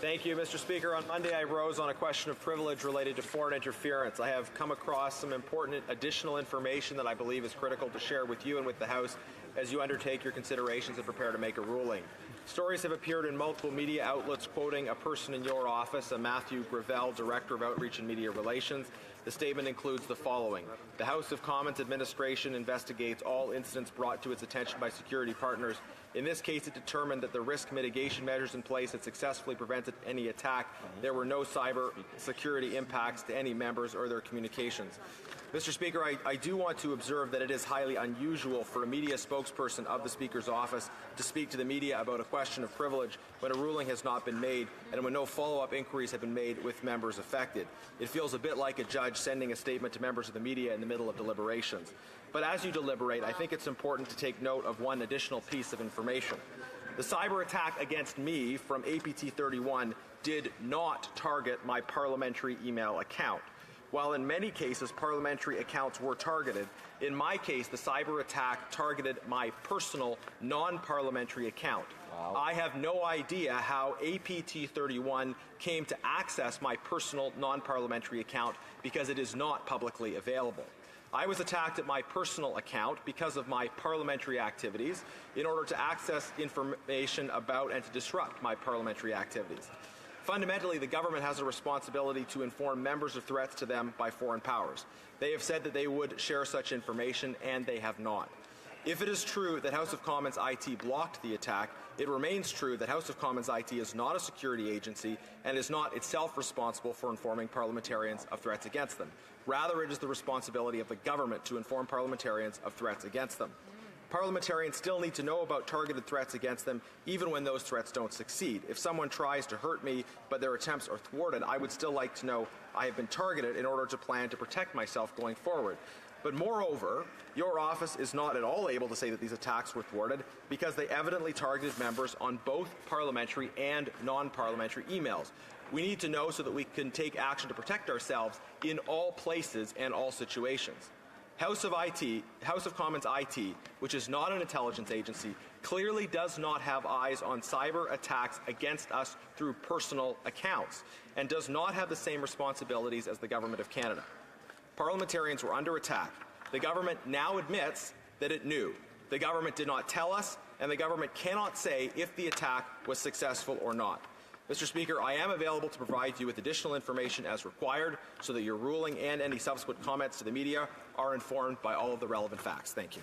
Thank you, Mr. Speaker. On Monday, I rose on a question of privilege related to foreign interference. I have come across some important additional information that I believe is critical to share with you and with the House as you undertake your considerations and prepare to make a ruling. Stories have appeared in multiple media outlets quoting a person in your office, a Matthew Gravel, Director of Outreach and Media Relations. The statement includes the following. The House of Commons administration investigates all incidents brought to its attention by security partners. In this case, it determined that the risk mitigation measures in place had successfully prevented any attack. There were no cyber security impacts to any members or their communications. Mr. Speaker, I do want to observe that it is highly unusual for a media spokesperson of the Speaker's office to speak to the media about a question of privilege when a ruling has not been made and when no follow-up inquiries have been made with members affected. It feels a bit like a judge sending a statement to members of the media in the middle of deliberations. But as you deliberate, I think it's important to take note of one additional piece of information. The cyber attack against me from APT 31 did not target my parliamentary email account. While in many cases parliamentary accounts were targeted, in my case the cyber attack targeted my personal non-parliamentary account. Wow. I have no idea how APT 31 came to access my personal non-parliamentary account because it is not publicly available. I was attacked at my personal account because of my parliamentary activities in order to access information about and to disrupt my parliamentary activities. Fundamentally, the government has a responsibility to inform members of threats to them by foreign powers. They have said that they would share such information, and they have not. If it is true that House of Commons IT blocked the attack, it remains true that House of Commons IT is not a security agency and is not itself responsible for informing parliamentarians of threats against them. Rather, it is the responsibility of the government to inform parliamentarians of threats against them. Parliamentarians still need to know about targeted threats against them, even when those threats don't succeed. If someone tries to hurt me, but their attempts are thwarted, I would still like to know I have been targeted in order to plan to protect myself going forward. But moreover, your office is not at all able to say that these attacks were thwarted because they evidently targeted members on both parliamentary and non-parliamentary emails. We need to know so that we can take action to protect ourselves in all places and all situations. House of Commons IT, which is not an intelligence agency, clearly does not have eyes on cyber attacks against us through personal accounts and does not have the same responsibilities as the Government of Canada. Parliamentarians were under attack. The government now admits that it knew. The government did not tell us, and the government cannot say if the attack was successful or not. Mr. Speaker, I am available to provide you with additional information as required so that your ruling and any subsequent comments to the media are informed by all of the relevant facts. Thank you.